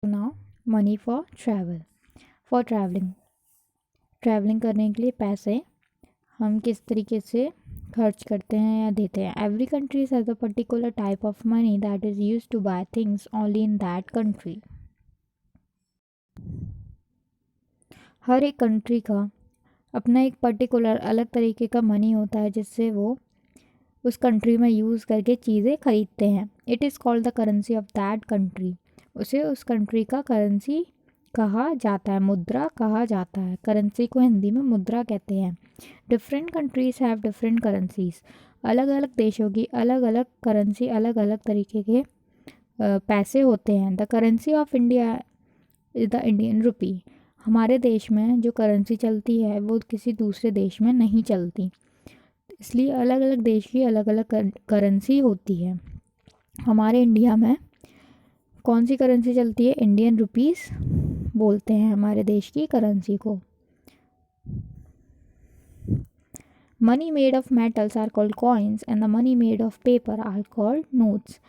Now money for travelling. Travelling करने के लिए पैसे हम किस तरीके से खर्च करते हैं या देते हैं। Every country has a particular type of money that is use to buy things only in that country. हर एक कंट्री का अपना एक पर्टिकुलर अलग तरीके का मनी होता है जिससे वो उस कंट्री में यूज़ करके चीज़ें खरीदते हैं। It is called the currency of that country. उसे उस कंट्री का करेंसी कहा जाता है, मुद्रा कहा जाता है। करेंसी को हिंदी में मुद्रा कहते हैं। Different countries have different currencies. अलग अलग देशों की अलग अलग करेंसी, अलग अलग तरीके के पैसे होते हैं। The currency of India is the Indian rupee. हमारे देश में जो करेंसी चलती है वो किसी दूसरे देश में नहीं चलती, इसलिए अलग अलग देश की अलग अलग करेंसी होती है। हमारे इंडिया में कौन सी करेंसी चलती है? इंडियन रुपीस बोलते हैं हमारे देश की करेंसी को। Money made of metals are called coins and the money made of paper are called notes.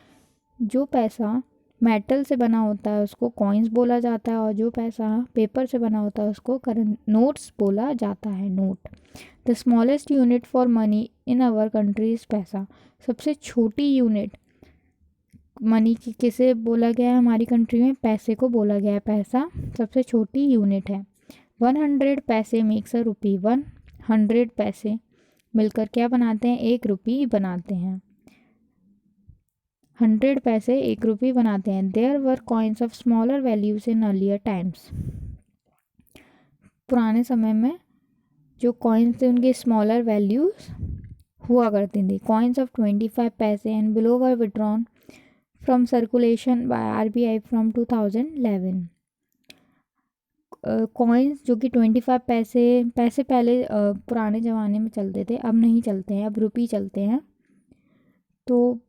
जो पैसा मेटल से बना होता है उसको कॉइन्स बोला जाता है, और जो पैसा पेपर से बना होता है उसको नोट्स बोला जाता है, note. The smallest unit for money in our country is paisa. सबसे छोटी यूनिट मनी की किसे बोला गया है? हमारी कंट्री में पैसे को बोला गया है। पैसा सबसे छोटी यूनिट है। 100 पैसे मेक्स अ रुपी। 100 पैसे मिलकर क्या बनाते हैं? एक रुपी बनाते हैं। 100 पैसे एक रुपी बनाते हैं। There were coins of smaller values in earlier times. पुराने समय में जो कॉइन्स थे उनके स्मॉलर वैल्यूज हुआ करती थी। कॉइन्स ऑफ 25 पैसे and below were withdrawn from circulation by RBI from 2011। Coins जो कि 25 पैसे पहले पुराने ज़माने में चलते थे, अब नहीं चलते हैं, अब रुपी चलते हैं। तो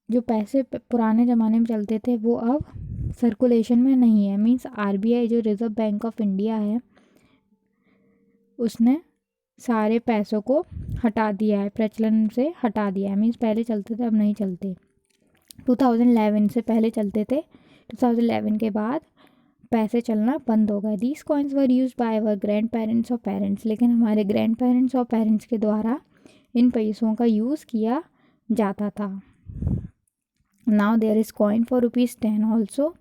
जो पैसे पुराने ज़माने में चलते थे वो अब सर्कुलेशन में नहीं है। मीन्स आरबीआई जो रिज़र्व बैंक ऑफ इंडिया है उसने सारे पैसों को हटा दिया है, प्रचलन से हटा दिया है। मीन्स पहले चलते थे अब नहीं चलते। 2011 से पहले चलते थे, 2011 के बाद पैसे चलना बंद हो गए। These coins were use by our grand parents और पेरेंट्स। लेकिन हमारे ग्रैंड पेरेंट्स और पेरेंट्स के द्वारा इन पैसों का यूज़ किया जाता था। Now there is coin for ₹10 also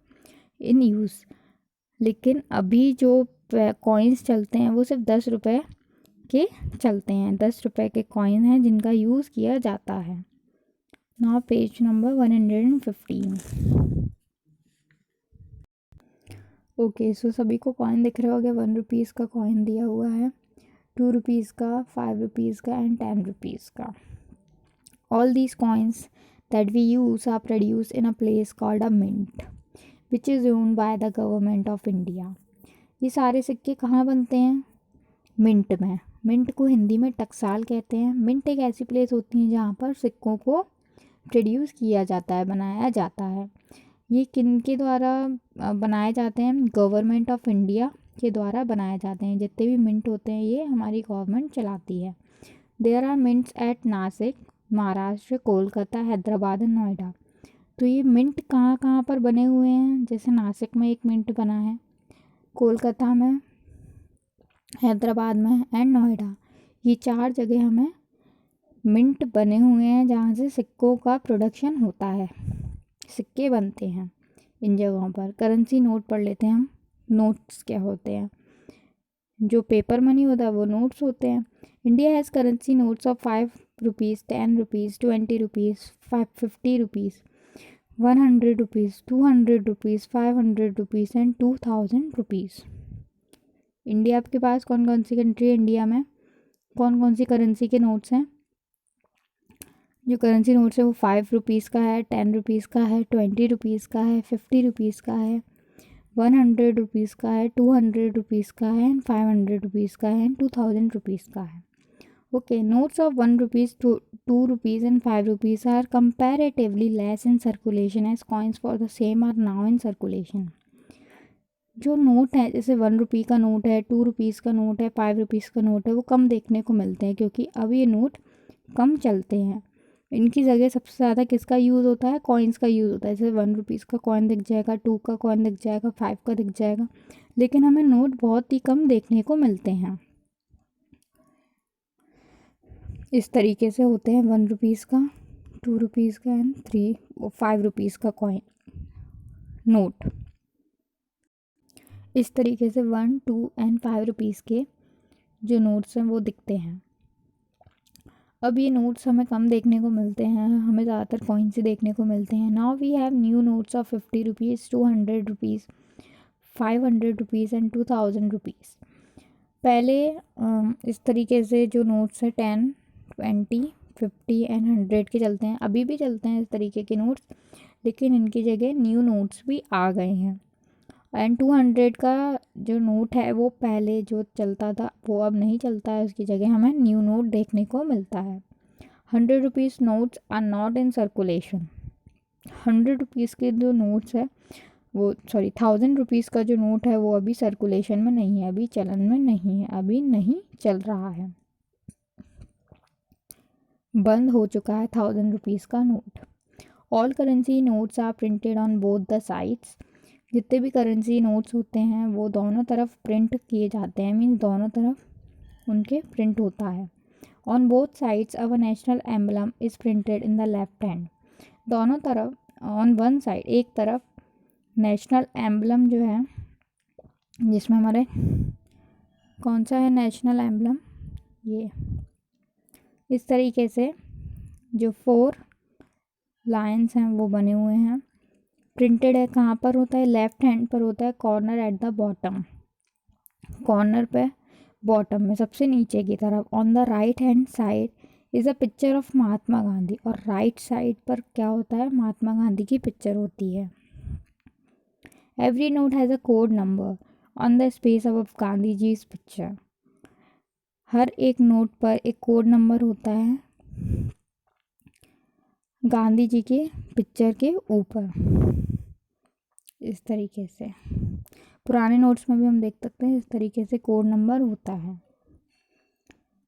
in use. लेकिन अभी जो कॉइन्स चलते हैं वो सिर्फ 10 रुपये के चलते हैं। 10 रुपये के कॉइन हैं जिनका यूज़ किया जाता है। Now page number 115। ओके, सो सभी को कॉइन दिख रहे होंगे। 1 रुपीज़ का कॉइन दिया हुआ है, 2 रुपीज़ का, 5 रुपीज़ का एंड 10 रुपीज़ का। All these coins that we use are produced in a place called a mint which is owned by the government of India। ये सारे सिक्के कहाँ बनते हैं? मिंट में। मिंट को हिंदी में टकसाल कहते हैं। मिंट एक ऐसी प्लेस होती है जहाँ पर सिक्कों को प्रोड्यूस किया जाता है, बनाया जाता है। ये किन के द्वारा बनाए जाते हैं? गवर्नमेंट ऑफ इंडिया के द्वारा बनाए जाते हैं। जितने भी मिंट होते हैं ये हमारी गवर्नमेंट चलाती है। There are mints at Nashik, Maharashtra, Kolkata, Hyderabad and Noida. तो ये मिंट कहाँ कहाँ पर बने हुए हैं? जैसे नासिक में एक मिंट बना है, कोलकाता में, हैदराबाद में एंड नोएडा। ये 4 जगह हमें मिंट बने हुए हैं जहाँ से सिक्कों का प्रोडक्शन होता है, सिक्के बनते हैं इन जगहों पर। करेंसी नोट पढ़ लेते हैं हम। नोट्स क्या होते हैं? जो पेपर मनी होता है वो नोट्स होते हैं। India has currency notes of 5 rupees, 10 rupees, 20 rupees, 50 rupees, 100 rupees, 200 rupees, 500 rupees and 2000 rupees. India के पास कौन कौन सी कंट्री है? इंडिया में कौन कौन सी करेंसी के नोट्स हैं? जो करेंसी नोट्स है वो 5 रुपीज़ का है, 10 रुपीज़ का है, 20 रुपीज़ का है, 50 रुपीज़ का है, 100 रुपीज़ का है, 200 रुपीज़ का है, 500 रुपीज़ का है, 2000 रुपीज़ का है। Okay, notes of 1 rupees, 2 rupees and 5 rupees are comparatively less in circulation as coins for the same are now in circulation. जो नोट है, जैसे 1 रुपी का नोट है, 2 रुपीज़ का नोट है, 5 रुपीज़ का नोट है, वो कम देखने को मिलते हैं क्योंकि अब ये नोट कम चलते हैं। इनकी जगह सबसे ज़्यादा किसका यूज़ होता है, कॉइन्स का यूज़ होता है। जैसे 1 रुपीज़ का कॉइन दिख जाएगा, 2 का कॉइन दिख जाएगा, 5 का दिख जाएगा, लेकिन हमें नोट बहुत ही कम देखने को मिलते हैं। इस तरीके से होते हैं 1 रुपीज़ का, 2 रुपीज़ का एंड 5 रुपीज़ का कॉइन नोट। इस तरीके से 1, 2 एंड 5 रुपीज़ के जो नोट्स हैं वो दिखते हैं। अब ये नोट्स हमें कम देखने को मिलते हैं, हमें ज़्यादातर कॉइन्स ही देखने को मिलते हैं। Now we have new notes of 50 rupees, 200 rupees, 500 rupees and 2000 rupees. पहले इस तरीके से जो नोट्स है 10, 20, 50 एंड 100 के चलते हैं, अभी भी चलते हैं इस तरीके के नोट्स, लेकिन इनकी जगह न्यू नोट्स भी आ गए हैं। एंड 200 का जो नोट है वो पहले जो चलता था वो अब नहीं चलता है, उसकी जगह हमें न्यू नोट देखने को मिलता है। 100 rupees notes are not in circulation. 100 rupees के जो नोट्स है वो 1000 रुपीज़ का जो नोट है वो अभी सर्कुलेशन में नहीं है, अभी चलन में नहीं है, अभी नहीं चल रहा है, बंद हो चुका है 1000 रुपीज़ का note. All currency notes are printed on both the sides. जितने भी करेंसी नोट्स होते हैं वो दोनों तरफ प्रिंट किए जाते हैं, मीन्स दोनों तरफ उनके प्रिंट होता है। On both sides our national emblem is printed in the left hand. दोनों तरफ, ऑन वन साइड एक तरफ नेशनल एम्बलम जो है, जिसमें हमारे कौन सा है नेशनल एम्बलम, ये इस तरीके से जो 4 लायंस हैं वो बने हुए हैं, प्रिंटेड है। कहाँ पर होता है, लेफ्ट हैंड पर होता है, corner at the bottom, corner पे बॉटम में सबसे नीचे की तरफ। On the right hand side is a picture of Mahatma Gandhi, और राइट साइड पर क्या होता है, महात्मा गांधी की पिक्चर होती है। Every note has a code number on the space of Gandhi ji's picture. हर एक नोट पर एक कोड नंबर होता है गांधी जी के पिक्चर के ऊपर। इस तरीके से पुराने नोट्स में भी हम देख सकते हैं, इस तरीके से कोड नंबर होता है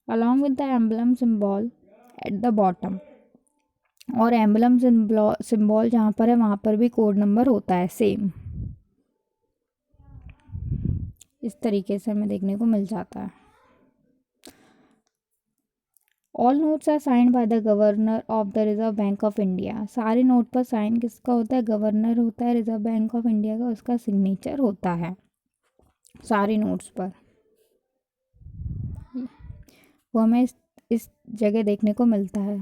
along with the emblem symbol eight the bottom. और एम्बलम सिंबल जहाँ पर है वहाँ पर भी कोड नंबर होता है सेम। इस तरीके से हमें देखने को मिल जाता है। All notes are signed by the governor of the Reserve Bank of India. सारे नोट पर साइन किसका होता है, गवर्नर होता है रिजर्व बैंक ऑफ इंडिया का, उसका सिग्नेचर होता है सारे नोट्स पर। वो हमें इस जगह देखने को मिलता है।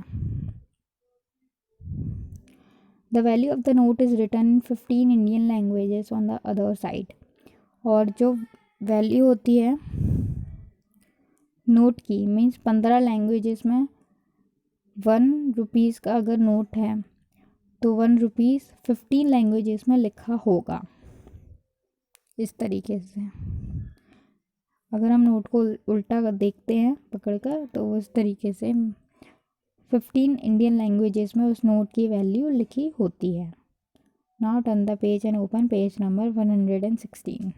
The value of the note is written in 15 Indian languages on the other side. और जो वैल्यू होती है नोट की, मीन्स 15 लैंग्वेजेस में 1 रुपीज़ का अगर नोट है तो 1 रुपीज़ 15 लैंग्वेजेस में लिखा होगा। इस तरीके से अगर हम नोट को उल्टा कर देखते हैं पकड़ कर, तो इस तरीके से 15 इंडियन लैंग्वेजेस में उस नोट की वैल्यू लिखी होती है। Now turn the page and open page number 116।